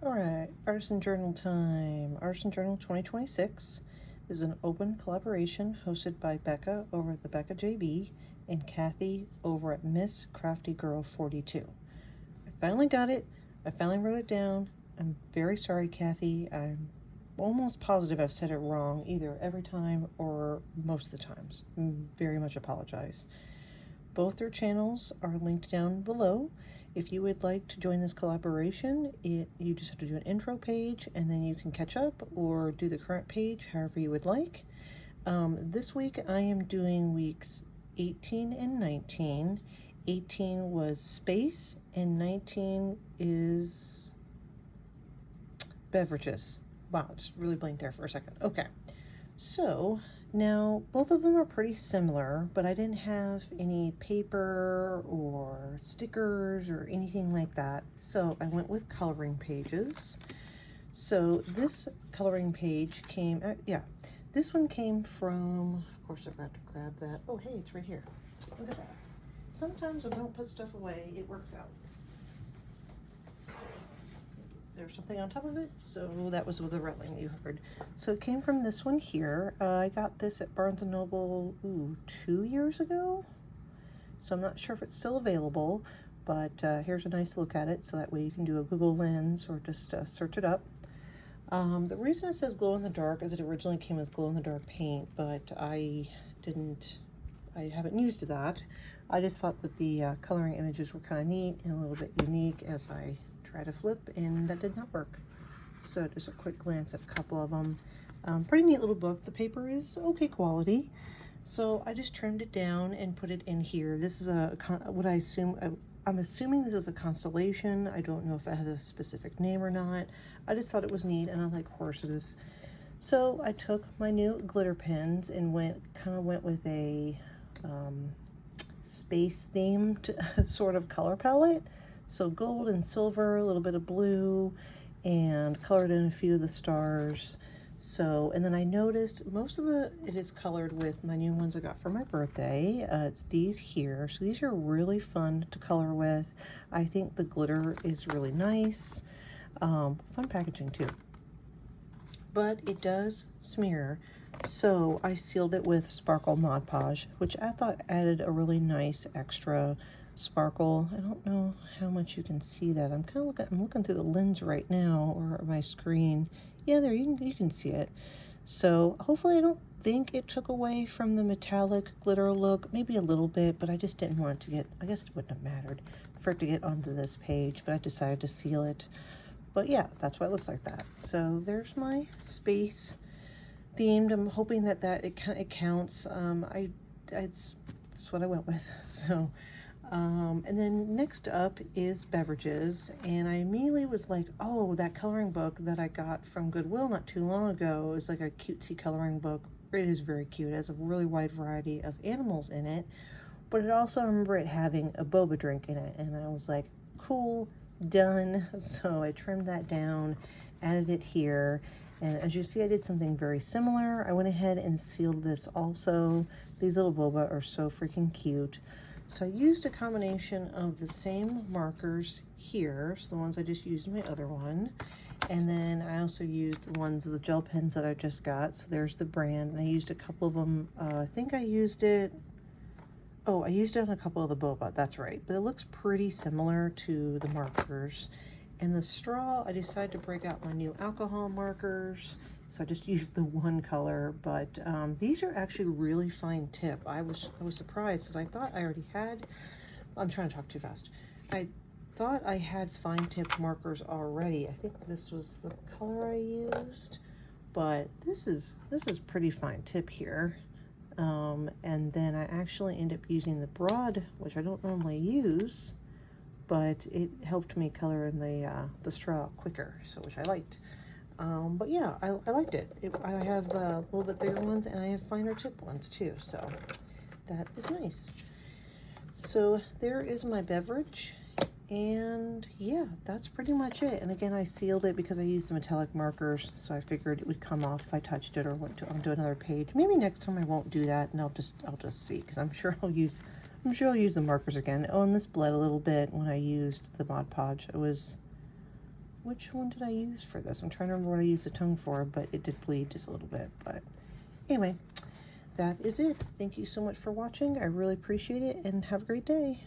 All right, Artisan Journal time. Artisan Journal 2026 is an open collaboration hosted by Becca over at the Becca JB and Kathy over at Miss Crafty Girl 42. I finally got it. I finally wrote it down. I'm very sorry, Kathy. I'm almost positive I've said it wrong either every time or most of the times. I very much apologize. Both their channels are linked down below. If you would like to join this collaboration, you just have to do an intro page and then you can catch up or do the current page, however you would like. This week I am doing weeks 18 and 19. 18 was space and 19 is beverages. Wow, just really blinked there for a second. Okay, so now both of them are pretty similar, but I didn't have any paper or stickers or anything like that, so I went with coloring pages. So this coloring page came, this one came from, of course I forgot to grab that. Oh hey, it's right here. Look at that. Sometimes when I don't put stuff away, it works out. There's something on top of it, so that was with the rattling you heard. So it came from this one here. I got this at Barnes & Noble 2 years ago, so I'm not sure if it's still available, but here's a nice look at it, so that way you can do a Google Lens or just search it up. The reason it says glow in the dark is it originally came with glow in the dark paint, but I haven't used that. I just thought that the coloring images were kind of neat and a little bit unique as I try to flip, and that did not work. So just a quick glance at a couple of them. Pretty neat little book. The paper is okay quality, so I just trimmed it down and put it in here. This is I'm assuming this is a constellation. I don't know if it has a specific name or not. I just thought it was neat and I like horses. So I took my new glitter pens and went with a space themed sort of color palette. So gold and silver, a little bit of blue, and colored in a few of the stars. So, and then I noticed it is colored with my new ones I got for my birthday. It's these here. So these are really fun to color with. I think the glitter is really nice. Fun packaging too. But it does smear. So I sealed it with Sparkle Mod Podge, which I thought added a really nice extra sparkle. I don't know how much you can see that. I'm looking through the lens right now, or my screen. Yeah, there you can see it. So hopefully, I don't think it took away from the metallic glitter look. Maybe a little bit, but I just didn't want it to get, I guess it wouldn't have mattered for it to get onto this page, but I decided to seal it. But yeah, that's why it looks like that. So there's my space themed. I'm hoping that it counts. That's what I went with. So and then next up is beverages, and I immediately was like, oh, that coloring book that I got from Goodwill not too long ago is like a cutesy coloring book. It is very cute. It has a really wide variety of animals in it, but it also, I remember it having a boba drink in it, and I was like, cool, done. So I trimmed that down, added it here, and as you see, I did something very similar. I went ahead and sealed this also. These little boba are so freaking cute. So I used a combination of the same markers here, so the ones I just used in my other one, and then I also used the ones, the gel pens that I just got. So there's the brand, and I used a couple of them. I think I used it on a couple of the boba, that's right, but it looks pretty similar to the markers. And the straw, I decided to break out my new alcohol markers, so I just used the one color, but these are actually really fine tip. I was surprised because I thought I already had, I'm trying to talk too fast. I thought I had fine tip markers already. I think this was the color I used, but this is pretty fine tip here. And then I actually end up using the broad, which I don't normally use, but it helped me color in the straw quicker, so which I liked. But yeah, I liked it. I have a little bit bigger ones, and I have finer tip ones too, so that is nice. So there is my beverage, and yeah, that's pretty much it. And again, I sealed it because I used the metallic markers, so I figured it would come off if I touched it or went onto another page. Maybe next time I won't do that, and I'll just see, because I'm sure I'll use the markers again. Oh, and this bled a little bit when I used the Mod Podge. It was which one did I use for this? I'm trying to remember what I used the tongue for, but it did bleed just a little bit. But anyway, that is it. Thank you so much for watching. I really appreciate it, and have a great day.